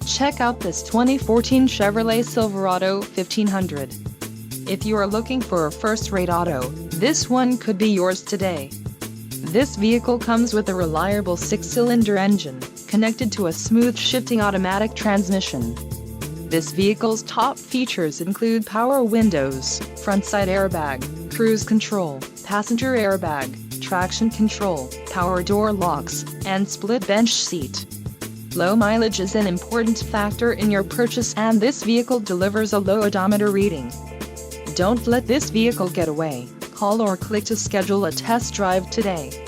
Check out this 2014 Chevrolet Silverado 1500. If you are looking for a first-rate auto, this one could be yours today. This vehicle comes with a reliable 6-cylinder engine, connected to a smooth shifting automatic transmission. This vehicle's top features include power windows, front side airbag, cruise control, passenger airbag, traction control, power door locks, and split bench seat. Low mileage is an important factor in your purchase, and this vehicle delivers a low odometer reading. Don't let this vehicle get away. Call or click to schedule a test drive today.